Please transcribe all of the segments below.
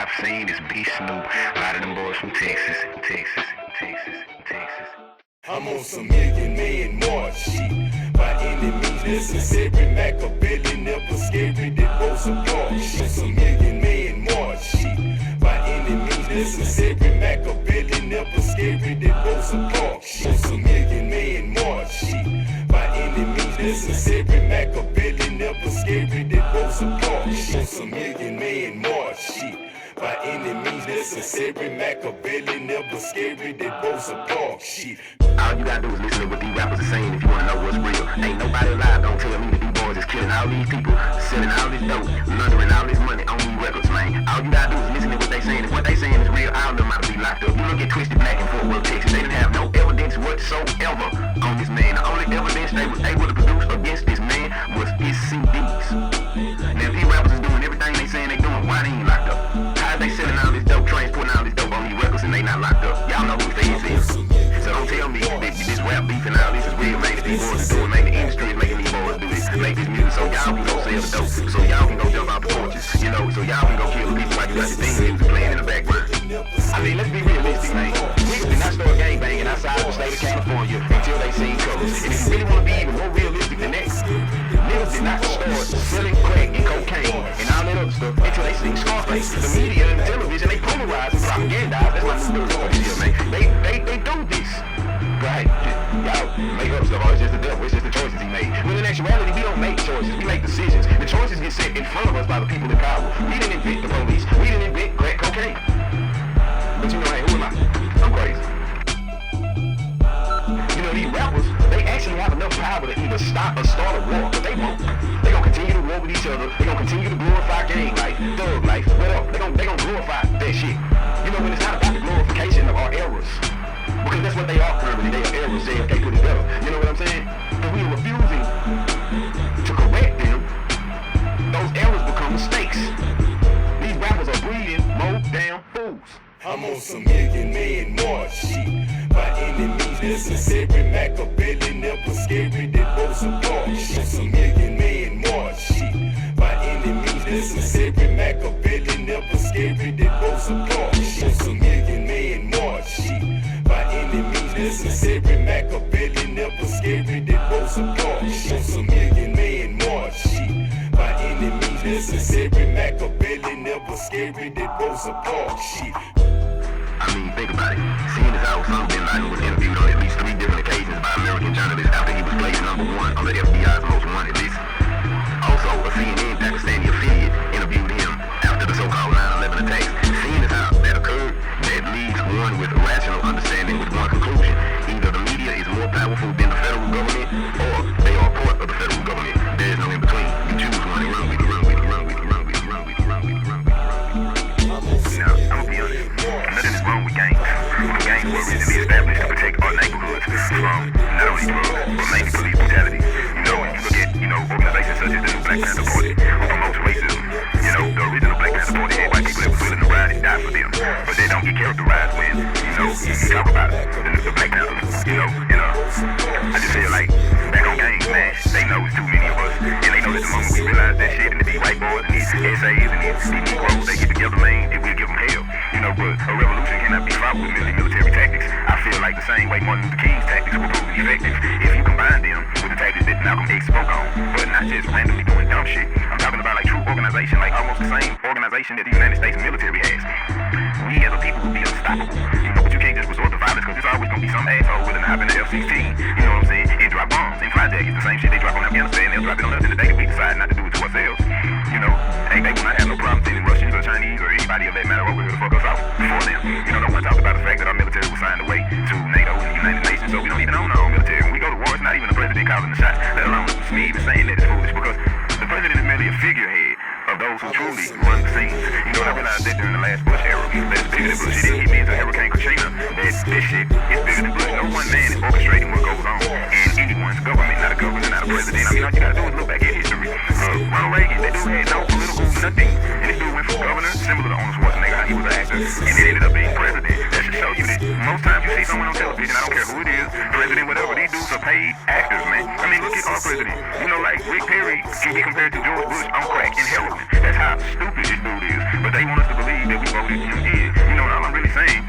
I've seen is B Snoop. A lot of them boys from Texas. I'm on some million more shit. By any means necessary, Machiavelli never scary, that was a dog shit. Some million more shit. By any means necessary, Machiavelli never scary, that was a dog shit. Some million more shit. By any means necessary, Machiavelli never scary, that was a dog shit. Some million more shit. By any means necessary, Machiavelli never scary, that was a dog shit. All you gotta do is listen to what these rappers are saying if you wanna know what's real. Ain't nobody alive, don't tell me that these boys is killing all these people, selling all this dope, laundering all this money on these records, man. All you gotta do is listen to what they saying. If what they saying is real, all of them might be locked up. You look at Twisted Black and Fort Worth, Texas, they didn't have no evidence whatsoever on this man. The only evidence they was able to produce against this man was his CDs. Now if these rappers is doing everything they saying they doing, why they ain't locked up? How they selling all this dope, transporting all this dope on these records and they not locked up? Y'all know who Feds is. So don't tell me that this rap beef and all this is real, man. That these boys is doing, man. The industry is making these boys do this, make this music, so y'all can go sell the dope, so y'all can go jump out the porches, you know, so y'all can go kill the people like you got the thing music playing in the background. I mean, let's be realistic, man. Niggas did not start gangbanging outside of the state of California until they seen colors. And if you really want to be even more realistic than that, niggas did not start selling crack and cocaine and all that other stuff until they seen Scarface. The media and television, they polarize and propagandize. That's what the story is, man. They do this. Right? Y'all make up stuff. Oh, it's just the devil. It's just the choices he made. When in actuality, we don't make choices. We make decisions. The choices get set in front of us by the people in power. We didn't invent the police. We didn't invent crack cocaine. But you know, hey, who am I? I'm crazy. You know, these rappers, they actually have enough power to either stop or start a war, but they won't. They gonna continue to war with each other. They gonna continue to glorify gang life, thug life, whatever. They gonna glorify that shit. You know, when it's not about the glorification of our errors. Because that's what they are currently. They are errors. JFK put it better. You know what I'm saying? But we are refusing to correct them. Those errors become mistakes. These rappers are breeding more damn fools. I'm on some million more shit. By any means necessary, Machiavelli never scary, that was a dog shit. Some million more shit. By any means necessary, Machiavelli never scary, that was a dog shit. Some million more shit. By any means necessary, Machiavelli never scary, that was a dog shit. Some million more shit. By any means necessary, Machiavelli never scary, that was a dog shit. I mean, think about it. Seeing as how Osama bin Laden was interviewed on at least 3 different occasions by American journalists after he was placed #1 on the FBI's most wanted list. Also, a CNN Pakistani affiliate interviewed him after the so-called 9/11 attacks. Seeing as how that occurred, that leaves one with rational understanding with one conclusion. Either the media is more powerful than the federal government, or they are part of the federal government. There is no in between. You choose one and run with it. Now, I'm gonna be honest. Nothing is wrong with gangs. Gangs were originally established to protect our neighborhoods from not only drugs, but mainly police brutality. You know, when you look at, organizations such as the new Black Panther Party, who promotes racism, the original Black Panther Party had white people that was willing to ride and die for them. But they don't get characterized when, you talk about the Black Panthers, I just feel like, back on gangs, man, they know it's too many of us. And they know that the moment we realize that shit, and these white boys and these essays and these Negroes, they get together, man, it will give them hell. But a revolution cannot be fought with military tactics. I feel like the same way Martin Luther King's tactics were proven effective if you combine them with the tactics that Malcolm X spoke on, but not just randomly doing dumb shit. I'm talking about like true organization, like almost the same organization that the United States military has. We as a people will be unstoppable. But you can't just resort to violence because there's always going to be some asshole willing to hop in the F-16, you know what I'm saying, and drop bombs and fly jackets. The same shit they drop on Afghanistan, they'll drop it on us in the day that we decide not to do it to ourselves. They will not have no problem sending Russians or Chinese or anybody of that matter over here to fuck us out for them. No one talks about the fact that our military was signed away to NATO and the United Nations, so we don't even own our own military. When we go to war, it's not even the president calling the shots, let alone me even saying that it's foolish, because the president is merely a figurehead of those who truly run the scenes. I realized that during the last Bush era, that's bigger than Bush. It didn't hit me until Hurricane Katrina that this shit is bigger than Bush. No one man is orchestrating what goes on in anyone's government, not a governor, not a president. All you gotta do is look back at history. Ronald Reagan, that dude had no political nothing. And this dude went from governor, similar to Arnold Schwarzenegger, how he was an actor, and then ended up being president. That should show you that most times you see someone on television, I don't care who it is, president, whatever, these dudes are paid actors, man. Look at our president. Like Rick Perry can be compared to George Bush on crack and heroin. That's how stupid this dude is. But they want us to believe that we voted him in. You know, all I'm really saying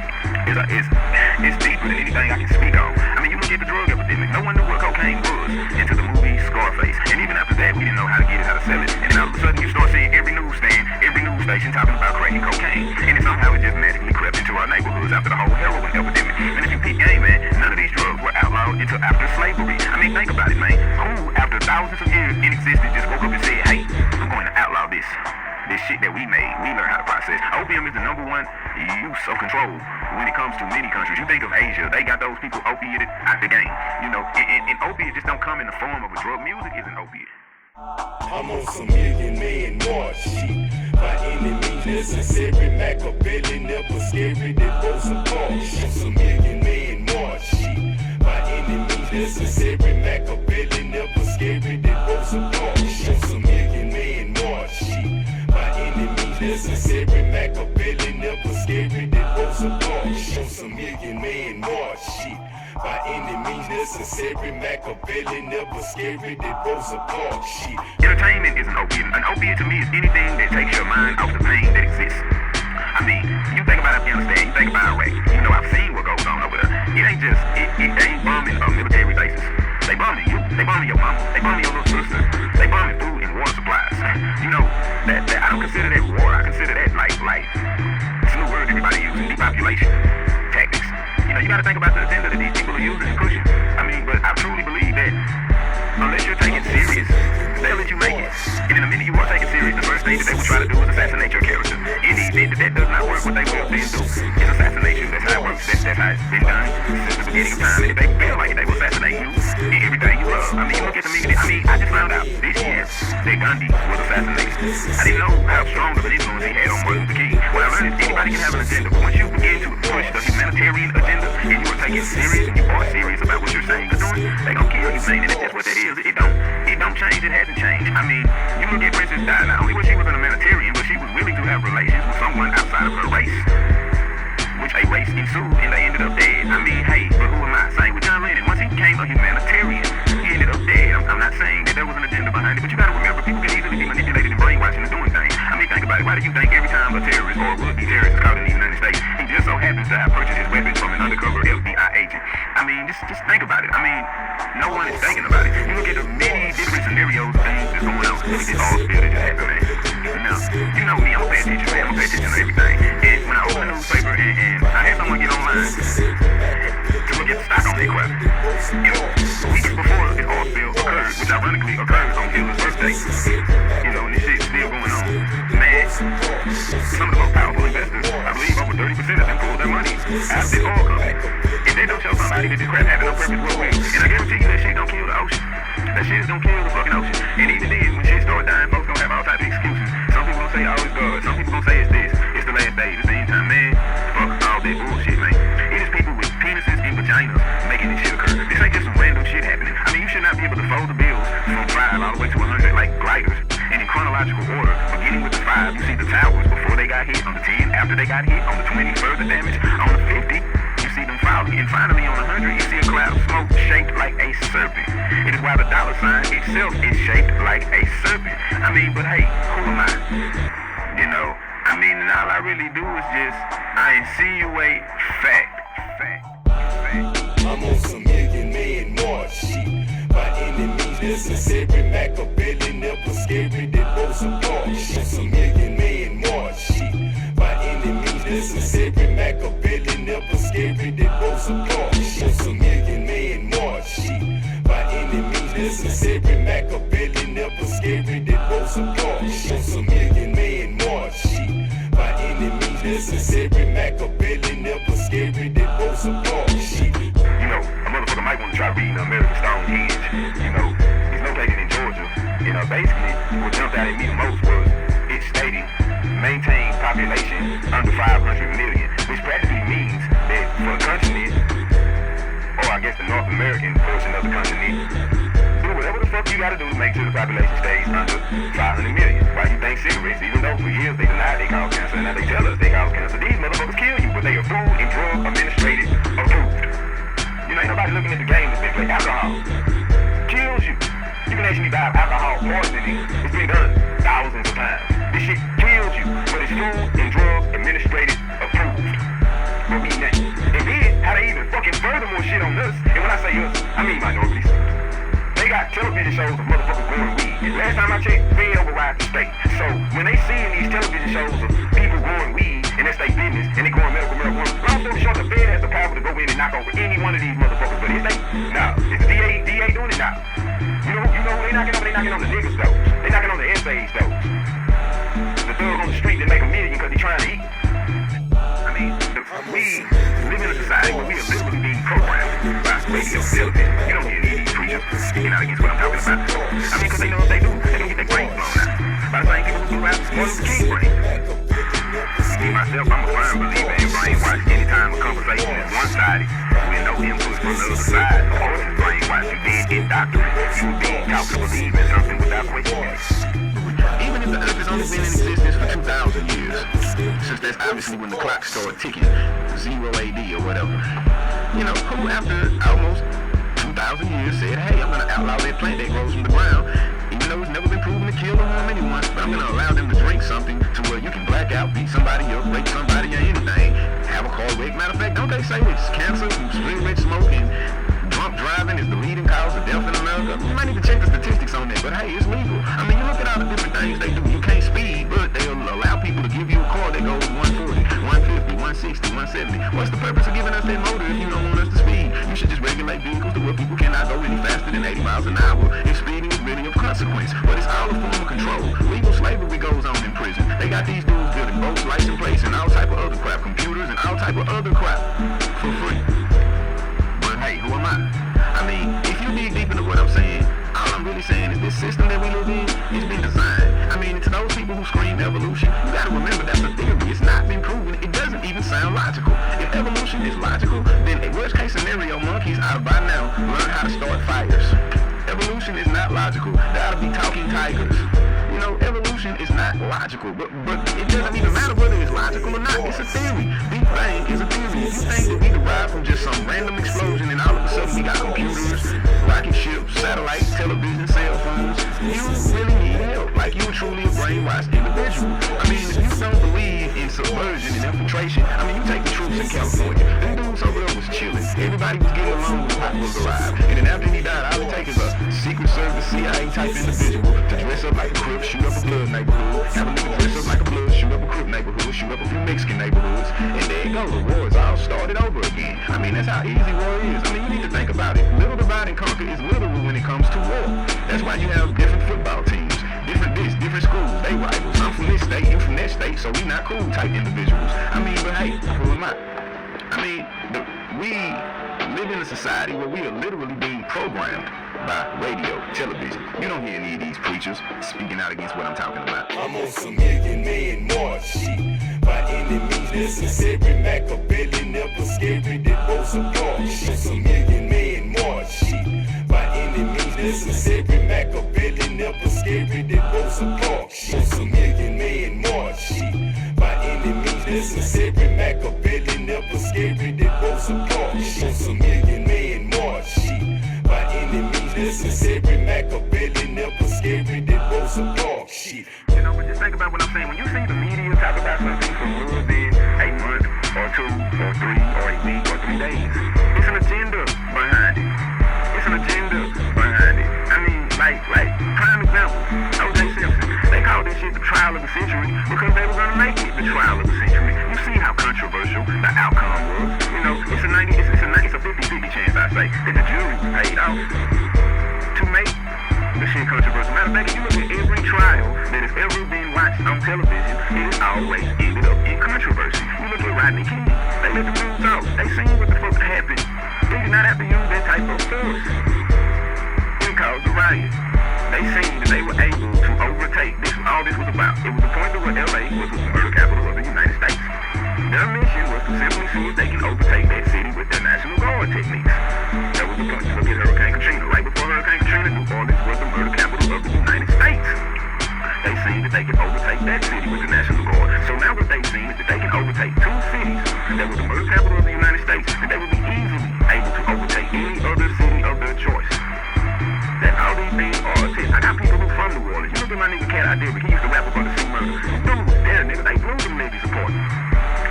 is it's deeper than anything I can speak on. I mean, you look at the drug epidemic. No one knew what cocaine was until the movie Scarface. And even after that, we didn't know how to get it, how to sell it. And then all of a sudden, you start seeing every newsstand, every news station talking about crack and cocaine. And then somehow it just magically crept into our neighborhoods after the whole heroin epidemic. And if you peep game, man, none of these drugs were outlawed until after slavery. I mean, think about it, man. Who, after thousands of years in existence, just woke up and said, hey, I'm going to outlaw this shit that we made. We learned how to process. Opium is the #1 use of control when it comes to many countries. You think of Asia, they got those people opiated out the game. You know, and opiate just don't come in the form of a drug. Music is an opiate. I'm on some man march shit. By any means necessary, Machiavelli never scary, that goes apart. On some man march shit. By any means necessary, Machiavelli never scary, that goes apart. On some man march shit. By any means necessary, Machiavelli never scary, that goes apart. On some man march shit. By any means necessary, Machiavelli never scary, that goes apart. Shit. Entertainment is an opiate. An opiate to me is anything that takes your mind off the pain that exists. I mean, you think about Afghanistan, you think about Iraq. You know, I've seen what goes on over there. It ain't just, they ain't bombing military bases. They bombing you. They bombing your mama. They bombing your little sister. They bombing food and water supplies. You know, that I don't consider that war. I consider that like it's a new word everybody using, depopulation tactics. You know, you gotta think about the agenda that these people are using and pushing. I mean, but I truly believe that unless you're taking serious, they'll let you make it. And in a minute you are taking serious, the first thing that they will try to do is assassinate your character. In the event that does not work, what they will then do is assassination. That's how it works. That's how it's been done since the beginning of time. And if they feel like it, they will assassinate you and everything you love. I mean, you look at the media. I mean, I just found out this year that Gandhi was assassinated. I didn't know how strong of an influence he had on Martin Luther King. What I learned is anybody can have an agenda, but once you begin to push the humanitarian agenda and you are taking serious and you are serious about what you're saying or doing, they gonna kill you, man. And it's just what that is. It don't change. It hasn't changed. I mean, you look at Princess Di. Not only was she was a humanitarian, but she was willing to have relations with someone outside of her race, which a race ensued, and they ended up dead. I mean, hey, but who am I? Same with John Lennon. Once he became a humanitarian, he ended up dead. I'm not saying that there was an agenda behind it, but you gotta remember, people can easily be manipulated and brainwashed into doing things. I mean, think about it. Why do you think every time a terrorist or a would-be terrorist is caught in the United States, he just so happens to have purchased his weapons from an undercover FBI agent? I mean, just think about it. I mean, no one is thinking about it. You look at the many different scenarios, things that's going on. Look at this all spill that just happened, man. Now, you know me, I'm gonna pay attention, man. I'm gonna pay attention to everything. And when I open the newspaper and I had someone get online to look at the stock on that crap, you know, weeks before this oil spill occurred, which ironically occurred on Hitler's birthday, you know, and this shit's still going on. Man, some of the most powerful investors, I believe over 30% of them pulled their money out of this oil company. If they don't show somebody that this crap happened on purpose, what will? And I guarantee you that shit don't kill the ocean. That shit is gonna kill the fucking ocean. And even then, when shit start dying, folks gonna have all types of excuses. Some people gonna say, oh, it's God. Some people gonna say it's this. It's the last day. It's the end time. Man, fuck all that bullshit, man. It is people with penises and vaginas making this shit occur. This ain't just some random shit happening. I mean, you should not be able to fold the bills from 5 all the way to 100 like gliders. And in chronological order, beginning with the 5, you see the towers before they got hit. On the 10, after they got hit. On the 20, further damage. On the 50, you see them falling. And finally, on the 100, you see a cloud of smoke shaped like a serpent. It is why the dollar sign itself is shaped like a serpent. I mean, but hey, who am I? You know, I mean, and all I really do is just, I insinuate fact. I'm on some man march shit. By any means necessary, Machiavelli never scary, that goes apart. On some man march shit. By any means necessary, Machiavelli never scary, that goes apart. On some man march shit. By any means necessary, Machiavelli never scary, that goes apart. On some man march shit. By any means necessary, Machiavelli never scary, that goes apart. Shit. You know, a motherfucker might want to try reading American Stonehenge. You know, it's located in Georgia. You know, basically, what jumped out at me the most was it stating maintain population under 500 million, which practically means that for a continent, or I guess the North American portion of the continent, do whatever the fuck you gotta do to make sure the population stays under 500 million. Why you think cigarettes, even though for years they denied they cause cancer, and now they tell us they cause cancer, these motherfuckers kill you, but they are food and drug administrated approved. You know, ain't nobody looking at the game that's been played. Alcohol kills you. You can actually die of alcohol poisoning. It's been done thousands of times. This shit kills you, but it's food and fucking furthermore shit on us. And when I say us, I mean minorities. They got television shows of motherfuckers growing weed. Last time I checked, they override the state. So when they see in these television shows of people growing weed and that's their business and they growing medical marijuana, long story short, the Fed has the power to go in and knock over any one of these motherfuckers. But is they? Nah. Is the DA doing it? Nah. You know who they knocking over? They knocking on the niggas though. They knocking on the essays though. The thug on the street that make $1 million because he trying to eat. I mean, we live in a society where we are literally being programmed by radio television. You don't hear these preachers speaking out against what I'm talking about. I mean, because they know if they do, they're going to get their brains blown out. By the same people who do rap, Martin Luther King brain. Me, myself, I'm a firm believer in brainwash. Anytime a conversation is one-sided, with no input from the other side, of course it's brainwash. You're being indoctrinated. You're being taught to believe in something without questioning it. Even if the earth has only been in existence for 2,000 years, since that's obviously when the clock started ticking, 0 AD or whatever, you know, who after almost 2,000 years said, hey, I'm going to outlaw that plant that grows from the ground, even though it's never been proven to kill or harm anyone, but I'm going to allow them to drink something to where you can black out, beat somebody up, rape somebody or anything, have a car wreck. Matter of fact, don't they say it's cancer, cigarette smoking, drunk driving is the leading cause of death in America? You might need to check the statistics on that, but hey, it's legal. I mean, you look at all the different things they do. You can't speed, but they'll allow people to give you a car that goes 140, 150, 160, 170. What's the purpose of giving us that motor if you don't want us to speed? You should just regulate vehicles to where people cannot go any faster than 80 miles an hour if speeding is really of consequence. But it's all a form of control. Legal slavery goes on in prison. They got these dudes building boats, license plates, and all type of other crap, computers and all type of other crap for free. Hey, who am I? I mean, if you dig deep into what I'm saying, all I'm really saying is this system that we live in, it's been designed. I mean, to those people who scream evolution, you gotta remember that's a theory. It's not been proven. It doesn't even sound logical. If evolution is logical, then a worst case scenario, monkeys ought to by now learn how to start fires. Evolution is not logical. They ought to be talking tigers. You know, evolution is not logical, but it doesn't even matter whether it's logical or not. It's a theory. Big Bang is a theory. If you think that we derived from just some random explosion and all of a sudden we got computers, rocket ships, satellites, television, cell phones, you really need help. Like, you're truly a brainwashed individual. I mean, if you don't believe in subversion and infiltration, I mean, you take the troops in California. Them dudes over there was chilling. Everybody was getting along when Pop was alive. And then after he died, all it takes is a Secret Service, CIA type individual to dress up like a Crip, shoot up a blood neighborhood, have a nigga dress up like a blood, shoot up a Crip neighborhood, shoot up a few Mexican neighborhoods, and there you go, the war is all started over again. I mean, that's how easy war is. I mean, you need to think about it. Little divide and conquer is literal when it comes to war. That's why you have different football teams, different schools, they rivals. I'm from this state, you from that state, so we not cool type individuals. I mean, but hey, who am I? I mean, we live in a society where we are literally being programmed by radio, television. You don't hear any of these preachers speaking out against what I'm talking about. I'm on some man march shit. By any means necessary, Machiavelli never scary, that was a dog shit. Some man march shit. By any means necessary, Machiavelli never scary, that was a dog shit. Some man march shit. By any means necessary, Machiavelli never scary, that was a dog shit. Some man march shit. By any means necessary, Machiavelli never scary, that was a dog shit. You know, but just think about what I'm saying. When you see the media talk about something for more than a month or 2 or 3 or a week or 3 days, it's an agenda behind it. It's an agenda behind it. I mean, like prime example, O.J. Simpson. They called this shit the trial of the century because they were going to make it the trial of the century. You see how controversial the outcome was. You know, it's a 50-50 chance, I say, that the jury was paid off to make the shit controversial. Matter of fact, if you look at every trial that has ever been watched on television, it has always ended up in controversy. You look at Rodney King. They let the dudes out. They seen what the fuck happened. They did not have to use that type of force. It caused a riot. They seen that they were able to overtake. All this was about. It was the point where LA was the murder capital of the United States. Their mission was to simply see if they can overtake that city with their National Guard techniques. That was the point. Look at Hurricane Katrina. Right before Hurricane Katrina, New Orleans was the murder capital of the United States. They seen that they could overtake that city with the National Guard. So now what they've seen is that they can overtake 2 cities that were the murder capital of the United States, that they would be easily able to overtake any other city of their choice. That's all these things are a test. I got people who from New Orleans. You look at my nigga Cat out there, but he used to rap about the sea murder. This dude was there, nigga. They blew them niggas apart.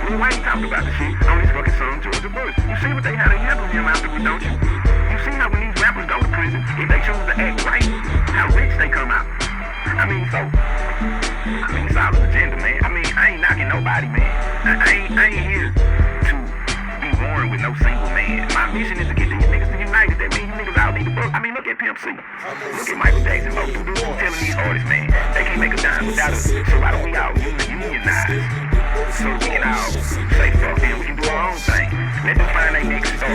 Lil Wayne talked about the shit on his fucking song Georgia Bush. You see what they had? They had mission is to get these niggas to unite. That means you niggas all need to fuck. I mean, look at Pimp C. Look at Michael Jackson. Most of them telling these artists, man, they can't make a dime without us. So why don't we all unionize? So we can all say fuck them. We can do our own thing. Let them find their next star.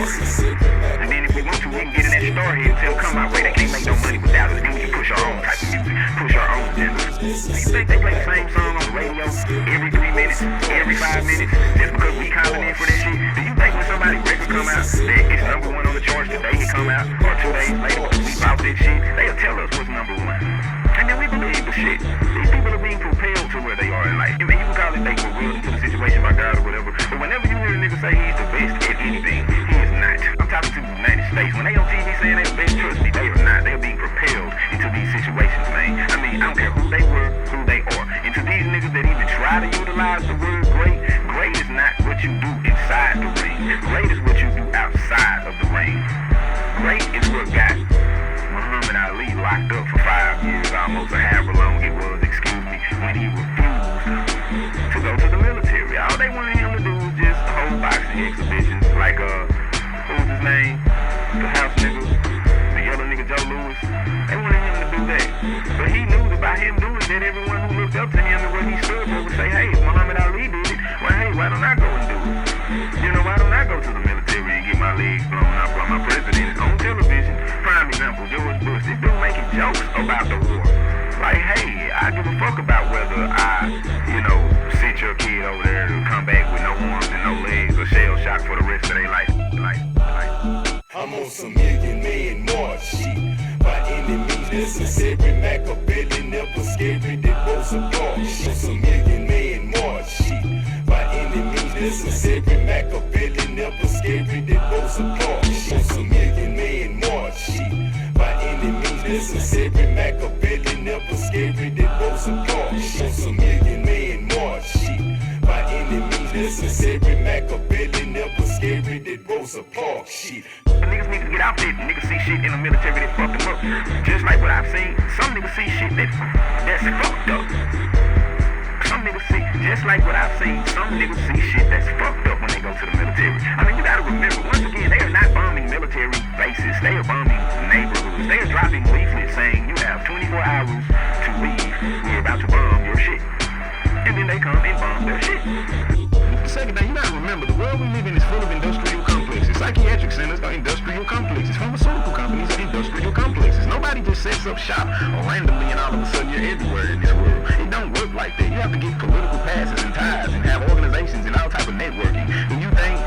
And then if we want to, we can get in that star here and tell them come our way. They can't make no money without us. Then we can push our own type of music, push our own agenda. Do you think they play the same song on the radio every 3 minutes, every 5 minutes, just because we calling in for that shit? Do you think when somebody's record come out, that it's number one on the charts the day it come out, or 2 days later when we bought that shit, they'll tell us what's number one. And then we believe the shit. These people are being propelled to where they are in life. I mean, you can call it they were willed into the situation by God or whatever, but whenever you hear a nigga say he's the best at anything, he is not. I'm talking to the United States. When they on TV saying they're the best, trust me, they are not. They're being propelled into these situations, man. I mean, I don't care who they were, who they are. And to these niggas that even try to utilize the word great, great is not what you do inside the ring. Great is what you do outside of the ring. Great is what got Muhammad Ali locked up for 5 years, almost, or however long it was, when he refused to go to the military. All they wanted him to do was just hold boxing exhibitions, like, who's his name? The house nigga, the yellow nigga Joe Louis. They wanted him to do that. But he knew that by him doing that, everyone who looked up to him and what he stood for would say, hey, if Muhammad Ali did it, well, hey, why don't I go and do it? You know, why don't I go to the military and get my legs blown out by my president on television? Prime example, George Bush. This dude making jokes about the war. Like, hey, I give a fuck about whether I, sit your kid over there to come back with no arms and no legs or shell shock for the rest of their life. I'm on some million march shit. By any means necessary, Machiavelli never scary, that goes apart. Some million march shit. By any means necessary, Machiavelli never scary, that goes apart. Some million march shit. By any means necessary, Machiavelli never scary, that goes apart. Some million march shit. By any means necessary, Machiavelli never scary, that goes apart. Shit. Niggas need to get out there. Niggas see shit in the military that fuck them up. Just like what I've seen, some niggas see shit that's fucked up. Some niggas see, just like what I've seen, some niggas see shit that's fucked up when they go to the military. I mean, you gotta remember, once again, they are not bombing military bases. They are bombing neighborhoods. They are dropping leaflets saying you have 24 hours to leave. We're about to bomb your shit. And then they come and bomb their shit. Second thing, you gotta remember, the world we live in is full of industrial complexes. Psychiatric centers are industrial complexes. Pharmaceutical companies are industrial complexes. Nobody just sets up shop randomly and all of a sudden you're everywhere in this world. It don't work like that. You have to get political passes and ties and have organizations and all type of networking. Do you think,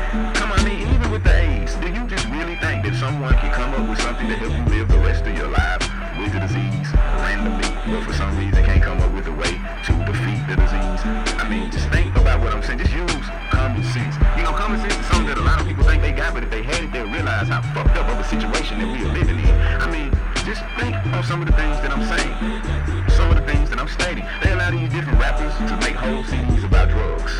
even with the AIDS, do you just really think that someone can come up with something to help you live the rest of your life with the disease randomly, but for some reason can't come up with a way to defeat the disease? I mean, just think about what I'm saying. Just use common sense. Common sense is something that a lot of people think they got, but if they had it, they'll realize how fucked up of a situation that we are living in. I mean, just think of some of the things that I'm saying, some of the things that I'm stating. They allow these different rappers to make whole CDs about drugs.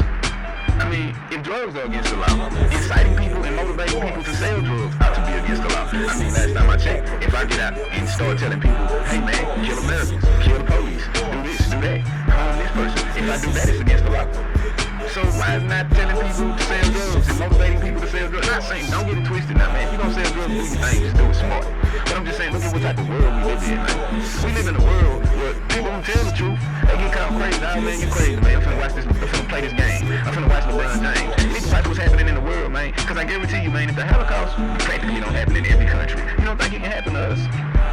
I mean, if drugs are against the law, inciting people and motivating people to sell drugs ought to be against the law. I mean, last time I checked, if I get out and start telling people, hey man, kill Americans, kill the police, do this, do that, harm this person, if I do that, it's against the law. So why is not telling people to sell drugs and motivating people to sell drugs? Not saying, don't get it twisted now, man. If you're gonna sell drugs, do your thing, just do it smart. But I'm just saying, look at what type of world we live in, man. We live in a world where people don't tell the truth. They get called crazy. Oh man, you're crazy, man. I'm finna watch this, I'm finna play this game. I'm finna watch LeBron James. Niggas watch what's happening in the world, man. Cause I guarantee you, man, if the Holocaust practically don't happen in every country, you don't think it can happen to us?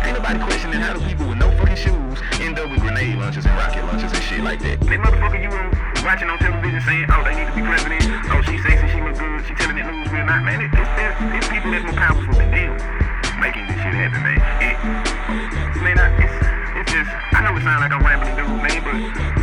Ain't nobody questioning how do people with no fucking shoes end up with grenade launchers and rocket launchers and shit like that. That motherfucker you watching on television saying, oh, they need to be president, oh, she sexy, she look good, she telling it news, we're not, man. It's people that's more powerful than them making this shit happen, man. It's just, I know it sounds like I'm rambling dude, man, but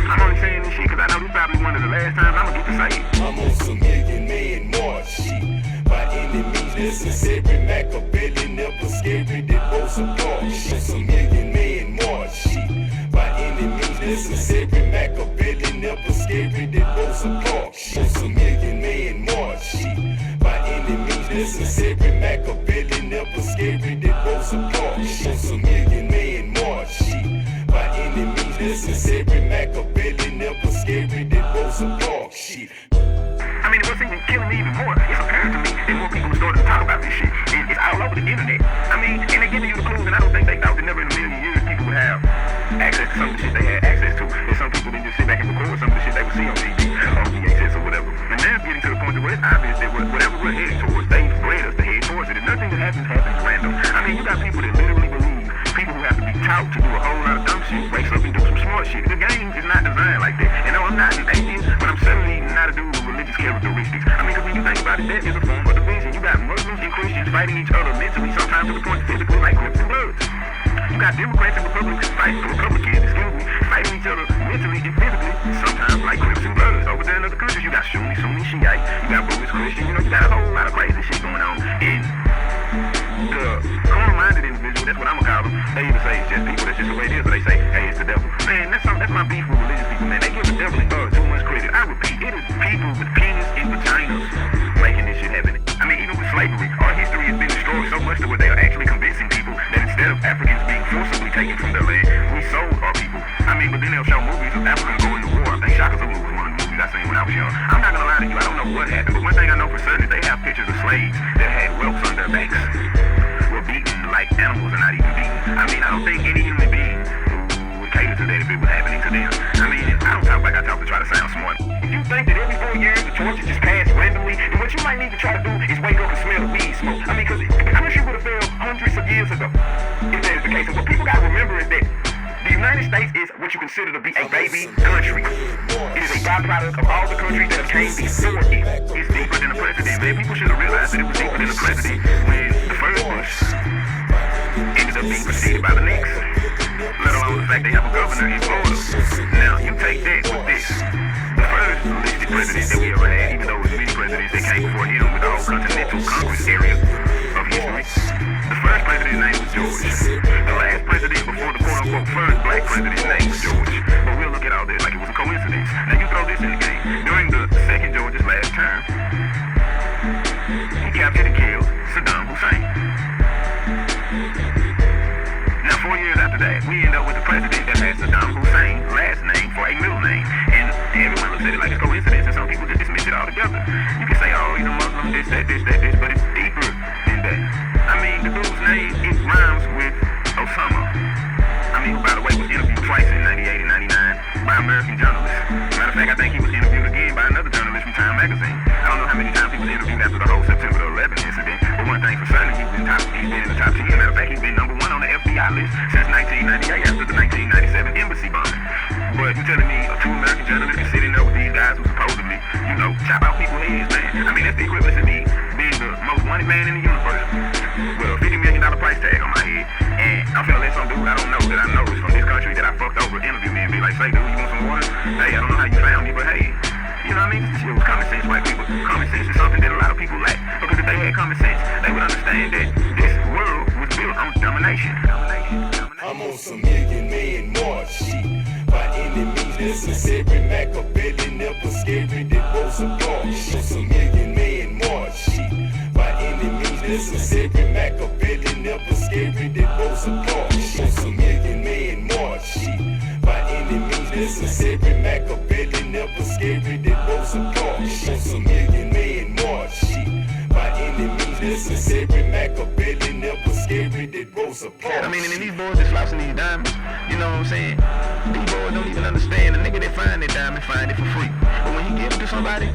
I'm only saying this shit because I know this is probably one of the last times I'm gonna get to say it. I'm on some million march shit. By any means necessary, Machiavelli never scary, that goes apart. Some million march shit. By any means necessary, Machiavelli never scary, that goes apart. Some million march shit. By any means necessary, Machiavelli never scary, that goes apart. Some million march shit. By any means necessary, Machiavelli never scary, that goes apart. Shit. I mean, what's even killing me even more, it's apparent to me that more people are starting to talk about this shit. the internet. I mean, and they're giving you the clues, and I don't think they thought that never in a million years people would have access to some of the shit they had access to. And some people didn't just sit back and record some of the shit they would see on TV, on VHS or whatever. And now it's getting to the point where it's obvious that whatever we're heading towards, they've bred us to head towards it. And nothing that happens random. I mean, you got people that literally believe, people who have to be taught to do a whole lot of dumb shit, wakes up and do some smart shit. The game is not designed like that. And no, I'm not an atheist, but I'm certainly not a dude with religious characteristics. I mean, because when you think about it, that is a form of division. You got Muslims and Christians fighting each other mentally, sometimes to the point physically, like Crips and Bloods. You got Democrats and Republicans fighting each other mentally and physically, sometimes like Crips and Bloods. Over there in other countries, you got Sunni, Shiite, you got Buddhist, Christian, you know, you got a whole lot of crazy shit going on. And the carnal-minded individual, that's what I'm gonna call them, they even say it's just people, that's just the way it is, but they say, hey, it's the devil. Man, that's my beef with religious people, man. They give the devil and God too much credit. I repeat, it is people with penis and vaginas making this shit happen. I mean, even with slavery, our history has been destroyed so much to where they are actually convincing people that instead of Africans being forcibly taken from their land, we sold our people. I mean, but then they'll show movies of Africans going to war. I think Shaka Zulu was one of the movies I seen when I was young. I'm not gonna lie to you, I don't know what happened, but one thing I know for certain is they have pictures of slaves that had whelps on their backs, were beaten like animals and not even beaten. I mean, I don't think any human being would cater to that if it was happening to them. I mean, I don't talk like I talk to try to sound smart. If you think that every 4 years the torches just pass randomly, then what you might need to try to do is wake up and smell the weed smoke. I mean, because I wish you would have failed hundreds of years ago, if that is the case. And what people gotta remember is that the United States is what you consider to be a baby country. It is a byproduct of all the countries that have came before it. It's deeper than the president, man. People should have realized that it was deeper than the president when the first Bush ended up being preceded by the next. Let alone the fact they have a governor in Florida. Now, you take that with this. The first listed president that we ever had, even though it was many presidents that came before him with the whole continental Congress area of history, the first president's name was George. The last president before the quote-unquote first black president's name was George. But we'll look at all this like it was a coincidence. Now you throw this in the game. During the second George's last term, he captured and killed Saddam Hussein. Now 4 years after that, we end up with a president that has Saddam Hussein's last name for a middle name. And everyone looks at it like a coincidence, and some people just dismiss it all together. You can say, oh, he's a Muslim, this, but it's deeper than that. I mean, the dude's name, it rhymes with Osama. I mean, who, by the way, was interviewed twice in 98 and 99 by American journalists. Matter of fact, I think he was interviewed again by another journalist from Time Magazine. I don't know how many times he was interviewed after the whole September 11 incident, but one thing for certain, he's been in the top 10. Matter of fact, he's been number 1 on the FBI list since 1998 after the 1997 embassy bombing. But you telling me two American journalists can sit in there with these guys who supposedly, you know, chop out people's heads, man? I mean, that's the equivalent to me being the most wanted man in the universe with a $50 million price tag on my head, and I'm finna let some dude I don't know that I know is from this country that I fucked over interview me and be like, say, dude, you want some water? Hey, I don't know how you found me, but hey, you know what I mean? This shit was common sense, white people. Common sense is something that a lot of people lack, because if they had common sense, they would understand that this world was built on domination. I'm on some million march shit. By any means necessary, Machiavelli never scary, that was a dog shit. Some million march shit. By any means necessary, Machiavelli never scary, that was a dog shit. Some million march shit. By any means necessary, Machiavelli never scary, that was a dog shit. Some million march shit. By any means necessary, Machiavelli never scary, that was a dog. I mean, and these boys that's lost in these diamonds, you know what I'm saying? These boys don't even understand. The nigga that find that diamond find it for free. But when he give it to somebody,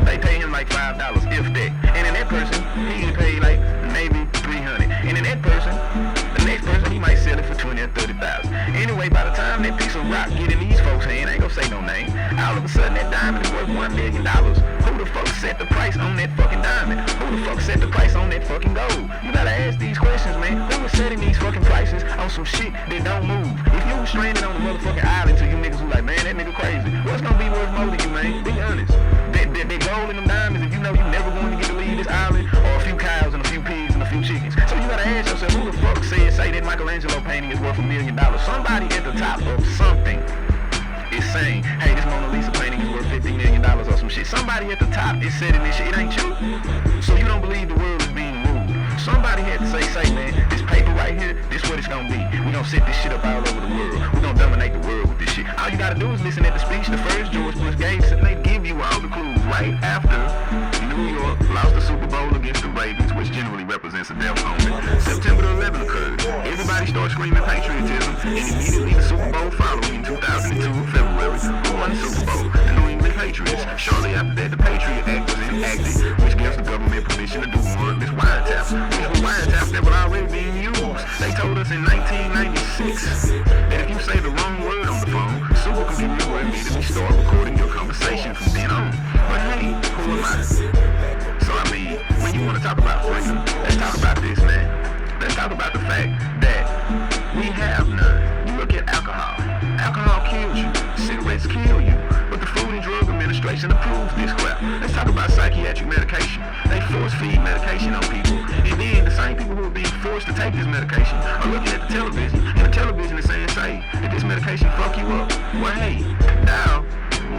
they pay him like $5, if that. And in that person, he can pay like maybe $300. And in that person, the next person, he might sell it for $20,000 or $30,000. Anyway, by the time that piece of rock get in these folks' hand, I ain't gonna say no name, all of a sudden that diamond is worth $1 million. Who the fuck set the price on that fucking diamond? Who the fuck set the price on that fucking gold? You gotta ask these questions, man. Who was setting these fucking prices on some shit that don't move? If you was stranded on the motherfucking island to you niggas who like, man, that nigga crazy, what's gonna be worth more to you, man? Be honest. That gold and them diamonds, if you know you never going to get to leave this island, or a few cows and a few pigs and a few chickens. So you gotta ask yourself, who the fuck say that Michelangelo painting is worth $1 million? Somebody at the top of something is saying, hey, this Mona Lisa painting is worth $50 million or some shit. Somebody at the top is setting this shit. It ain't you. So you don't believe the world is being ruled. Somebody had to say, man, this paper right here, this what it's gonna be. We gonna set this shit up all over the world. We gonna dominate the world with this shit. All you gotta do is listen at the speech the first George Bush gave, and they give you all the clues right after New York lost the Super Bowl against the Ravens, which generally represents a death only. September the 11th occurred. Everybody started screaming patriotism, and immediately the Super Bowl following in 2002 February, who won the Super Bowl? The New England Patriots. Shortly after that, the Patriot Act was enacted, which gives the government permission to do warrantless wiretaps, which were wiretaps that were already being used. They told us in 1996 that if you say the wrong word on the phone, supercomputers will immediately start recording your conversation from then on. But hey, who am I? So I mean, when you want to talk about freedom, let's talk about this, man. Let's talk about the fact that we have none. You look at alcohol. Alcohol kills you. Cigarettes kill you. But the Food and Drug Administration approves this crap. Let's talk about psychiatric medication. They force feed medication on people. And then the same people who are being forced to take this medication are looking at the television, and the television is saying, say, that this medication fuck you up. Well, hey, now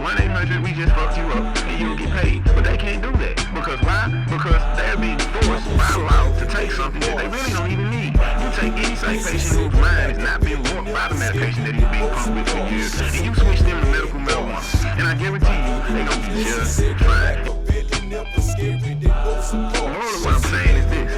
1-800, we just fucked you up, and you'll get paid. But they can't do that. Because why? Because they're being forced by law to take something that they really don't even need. You take any psych patient whose mind is not being warped by the medication that he's being pumped with for years, and you switch them to medical marijuana. And I guarantee you, they're going to be just fine. The moral of what I'm saying is this.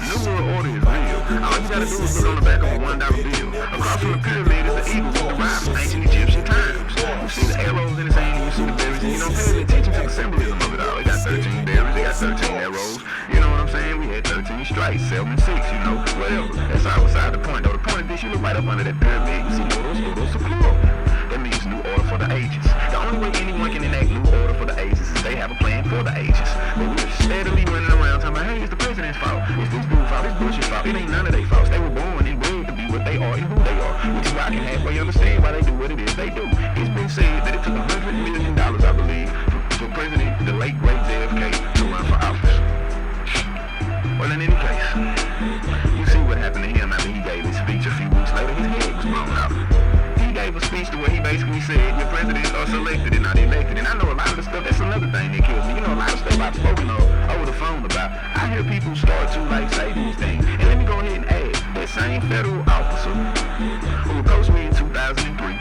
New World Order is real. All you gotta do is look on the back of a $1 bill. Across from the pyramid is the eagle that derived from ancient Egyptian times. You see the arrows in his hand, and you see the berries, and you don't pay any attention to the symbolism of it all. They got 13 berries, they got 13 arrows. You know what I'm saying? We had 13 strikes, 7 and 6, you know, whatever. That's all beside the point. Though the point of this, you look right up under that pyramid, you see noodles are plural. That means new order for the ages. The only way anyone can enact new order for the ages is they have a plan for the ages. But we're steadily running around talking about, hey, it's the president's fault, it's this dude's fault, it's Bush's fault. It ain't none of their faults. They were born and bred to be what they are and who they are, which is why I can halfway understand why they do what it is they do. It's been said that it took $100 million, I believe, for President, the late great JFK, to run for office. Well, in any case, you see what happened to him after he gave his speech. A few weeks later, his head was blown out. He gave a speech to where he basically said, your presidents are selected and not elected. And I know a lot of the stuff, that's another thing that kills me. You know, a lot of stuff I've spoken over the phone about. I hear people start to, like, say these things. And let me go ahead and add, that same federal officer who approached me in 2003,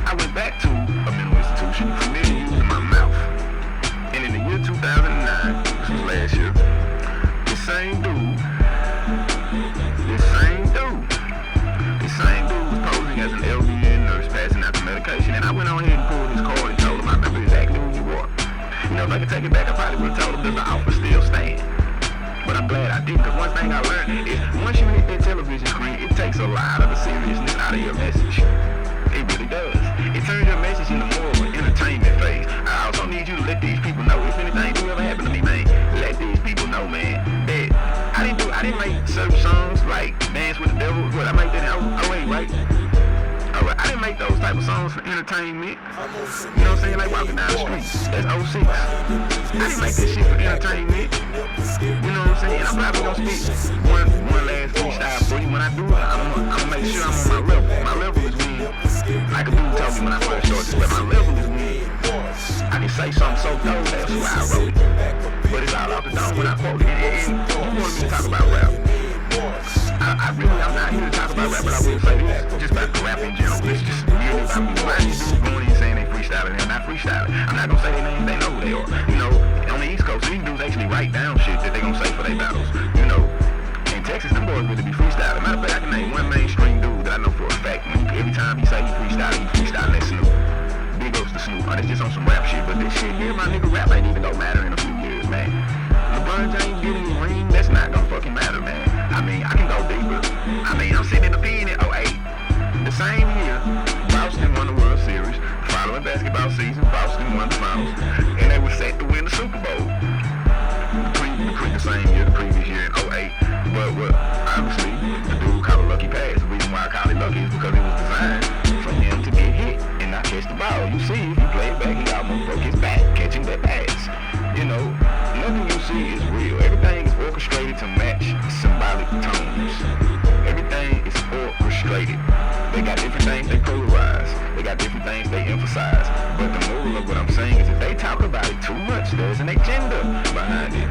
I went back to a mental institution, familiar using my mouth. And in the year 2009, this was last year, this same dude was posing as an LVN nurse passing out the medication, and I went on ahead and pulled his card and told him I remember exactly who you are. You know, if I could take it back, I probably would have told him that the offer still stand. But I'm glad I did, because one thing I learned is once you hit that television screen, it takes a lot of the seriousness out of your message. It really does. It turns your message into more of an entertainment phase. I also need you to let these people know, if anything do ever happen to me, man, let these people know, man, that I didn't make certain songs like Dance with the Devil. What, I made that in 08, right? Alright, I didn't make those type of songs for entertainment. You know what I'm saying? Like Walking Down the Street. That's 06. I didn't make that shit for entertainment. You know what I'm saying? And I'm probably gonna spit one last freestyle for you. When I do it, I'm gonna make sure I'm on my level. My level is when, like a dude told me when I first started this, but my level is when I can say something so dope, that's why I wrote it. But it's all off the dome when I quote it. And you wanted me to talk about rap. I'm not here to talk about rap, but I will say this, just about the rap in general. It's just really about me. Why these dudes going in saying they freestyling, they're not freestyling. I'm not gonna say their names, they know who they are. You know, on the East Coast, these dudes actually write down shit that they gonna say for their battles. You know, in Texas, them boys really be freestyling. Matter of fact, I can name one mainstream dude that I know for a fact. Every time he say he freestyling that Snoop. Big ups to Snoop. Oh, that's just on some rap shit. But this shit here, my nigga, rap ain't even gonna matter in a few years, man. LeBron James getting the ring, that's not gonna fucking matter, man. I mean, I can go deeper. I mean, I'm sitting in the pen in 08. The same year, Boston won the World Series. Following basketball season, Boston won the finals. And they were set to win the Super Bowl. The same year, the previous year in 08. But obviously, the dude called a lucky pass. The reason why I call it lucky is because it was designed for him to get hit and not catch the ball. You see, if you play it back, he almost broke his back catching that pass. You know, nothing you see is real. Everything is orchestrated to match symbolic tones. Everything is orchestrated. They got different things they polarize. They got different things they emphasize. But the moral of what I'm saying is if they talk about it too much, there's an agenda behind it.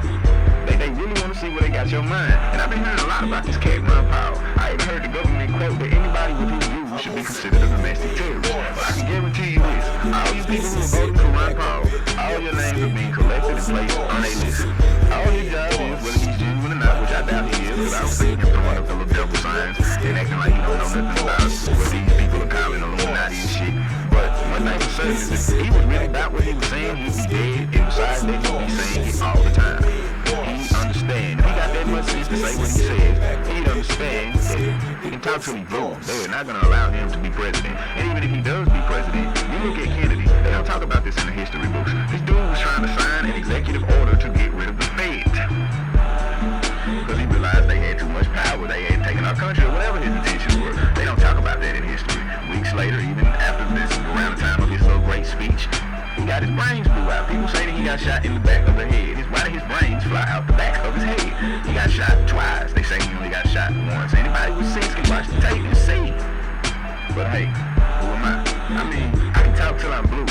They really want to see where they got your mind. And I've been hearing a lot about this cat Ron Paul. I even heard the government quote that anybody with his views should be considered a domestic terrorist. But I can guarantee you this. All you people who are voting for Ron Paul, all your names are being collected and placed on a list. All his job is, whether he's genuine or not, which I doubt he is, because I don't see him throwing up the little devil signs and acting like he don't know nothing about what these people are calling Illuminati and shit. But one thing for certain is if he was really about what he was saying, he'd be dead, and besides that, he'd be saying it all the time. He understands. If he got that much sense to say what he says, he'd understand that he can talk till he blows. They're not going to allow him to be president. And even if he does be president, you look at Kennedy, they don't talk about this in the history books. This dude was trying to sign an executive order to get rid of the Fed. Because he realized they had too much power, they had taken our country, or whatever his intentions were. They don't talk about that in history. Weeks later, even after this, around the time of his little great speech, he got his brains blew out. People say that he got shot in the back of the head. Why did his brains fly out the back of his head? He got shot twice. They say he only got shot once. Anybody with sense can watch the tape and see. But hey, who am I? I mean, I can talk till I'm blue,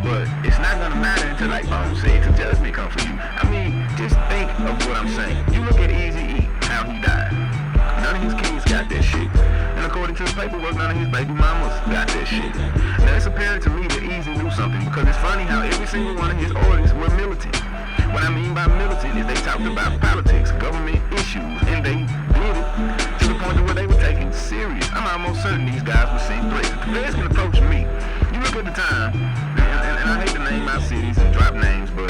but it's not gonna matter until, like Bones said, till judgment come for you. I mean, just think of what I'm saying. You look at Eazy-E, how he died. None of his kids got that shit. And according to his paperwork, none of his baby mamas got that shit. Now it's apparent to me that Eazy knew something, because it's funny how every single one of his orders were militant. What I mean by militant is they talked about politics, government issues, and they did it to the point where they were taken serious. I'm almost certain these guys were seeing threats. If the feds can approach me, you look at the time, and I hate to name my cities and drop names, but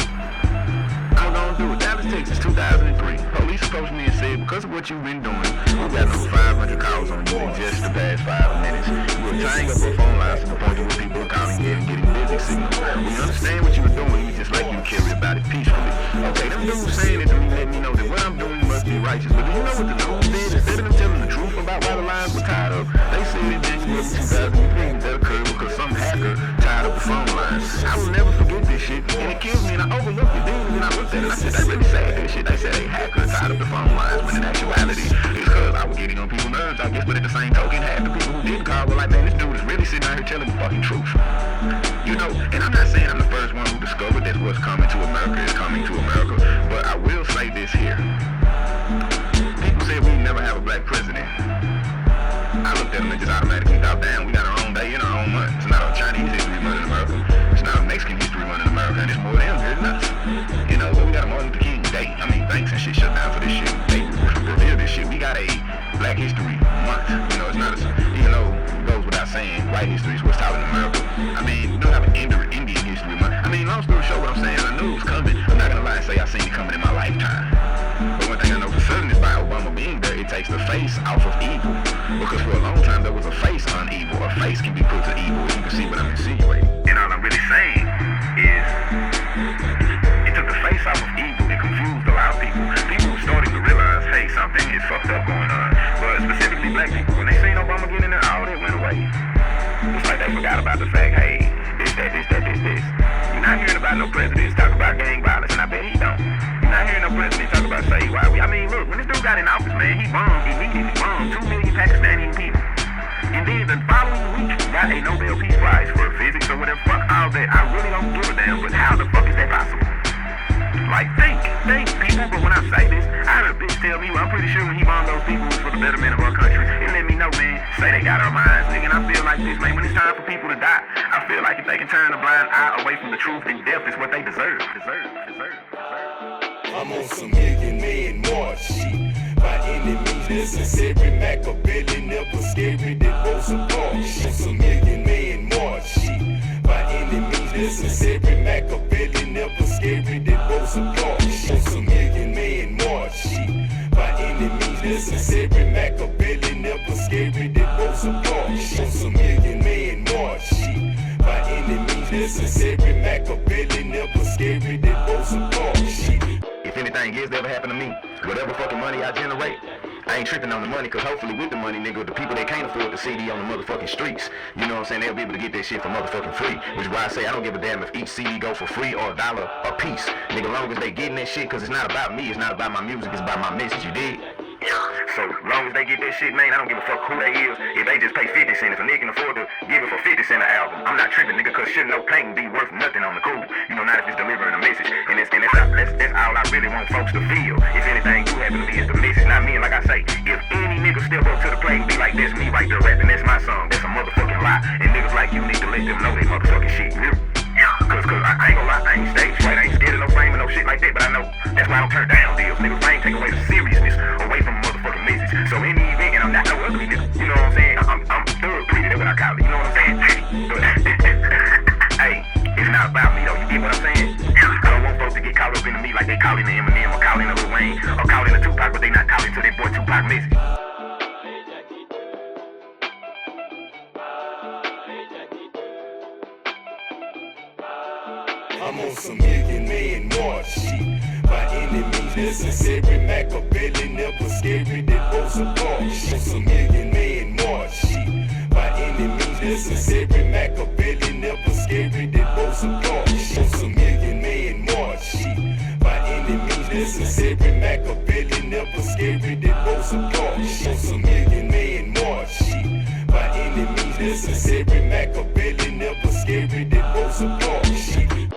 I'm gonna do it. Dallas, Texas, 2003. Police approached me and said, because of what you've been doing, we've got over 500 calls on you in just the past 5 minutes. We're tying up our phone lines to the point where people are calling in and getting busy signals. We understand what you were doing, we just like you to carry about it peacefully. Okay, them dudes saying it to me let me know that what I'm doing must be righteous. But do you know what the news did? Instead of them telling the truth about why the lines were tied up, they said in January 2003 that occurred because some hacker tied up the phone lines. I will never forget this shit, and it killed me, and I overlooked it. Then I looked at it, and I said, they really said that shit. They said a hacker tied up the phone lines, when in actuality, it's because I was getting on people's nerves, I guess. But at the same token, half the people who did call were like, man, this dude is really sitting out here telling the fucking truth. You know, and I'm not saying I'm the first one who discovered that what's coming to America is coming to America, but I will say this here. People say we never have a black president. I looked at them and just automatically thought, damn, we got our own day and our own month. It's not a Chinese history month in America. It's not a Mexican history month in America, and it's more than here than us. You know, but we got a Martin Luther King Day. I mean, banks and shit shut down for this shit. They reveal this shit. We got a Black History Month. You know, it's not a, even though it goes without saying, white history is what's taught in America. I mean, we don't have an Indian History Month. I mean, long story short, what I'm saying, I knew it was coming. I'm not gonna lie and say I seen it coming in my lifetime. But one thing I know for certain is by Obama being there, it takes the face off of evil. Because for a long time, there was a face on evil. A face can be put to evil, and you can see what I'm insinuating. And all I'm really saying is, it took the face off of evil. It confused a lot of people. People were starting to realize, hey, something is fucked up going on. But specifically black people, when they seen Obama get in there, all that went away. It's like they forgot about the fact, hey, this. You're not hearing about no presidents talk about gang violence, and I bet he don't. You're not hearing no president talk about say why we. I mean, look, when this dude got in office, man, he bombed immediately. Bombed 2 million Pakistani people. And then the following week, got a Nobel Peace Prize for physics or whatever. Fuck all that. I really don't give a damn, but how the fuck is that possible? Like, think, people, but when I say this, I heard a bitch tell me, well, I'm pretty sure when he bombed those people, it was for the betterment of our country. It let me know, man, say they got our minds, nigga, and I feel like this, man, when it's time for people to die, I feel like if they can turn a blind eye away from the truth, then death is what they deserve. I'm on some million march shit. By any means necessary, Machiavelli never scary, that goes apart. Shit, some million march shit. By any means necessary, Machiavelli never scary, that goes apart. Shit, some million march shit. By any means necessary, Machiavelli never scary, that goes apart. Shit, some million march shit. By any means necessary, Machiavelli never scary, that goes apart. Shit. If anything is to ever happen to me, whatever fucking money I generate, I ain't tripping on the money, cause hopefully with the money, nigga, the people that can't afford the CD on the motherfucking streets, you know what I'm saying, they'll be able to get that shit for motherfucking free. Which is why I say I don't give a damn if each CD go for free or $1 a piece. Nigga, long as they getting that shit, cause it's not about me, it's not about my music, it's about my message, you dig? So long as they get that shit, man, I don't give a fuck who they is. If they just pay 50 cents, if a nigga can afford to give it for 50 cents an album, I'm not tripping, nigga, cause shit no pain be worth nothing on the cool. You know, not if it's delivering a message. And that's all I really want folks to feel. If anything do happen to me, it's the message, not me. And like I say, if any nigga step up to the plate and be like, that's me right there rapping, that's my song, that's a motherfucking lie. And niggas like you need to let them know they motherfucking shit, you know? Cause I ain't gonna lie, I ain't stage That's why I don't turn down deals, nigga. I ain't take away the seriousness away from motherfucking message. So in the event, and I'm not no ugly nigga, you know what I'm saying? I'm thorough pretty, that's what I call it, you know what I'm saying? But, hey, it's not about me though, you get what I'm saying? I don't want folks to get caught up into me like they calling the Eminem or calling the Lil Wayne or calling the Tupac, but they not calling to their boy Tupac message. I'm on some million-man march shit. By any means necessary, Machiavelli never scary, that goes apart. On some million-man march shit. By any means necessary, Machiavelli never scary, that goes apart. On some million-man march shit. By any means necessary, Machiavelli never scary, that goes apart. On some million-man march shit. By any means necessary, Machiavelli never scary, that goes apart. Shit.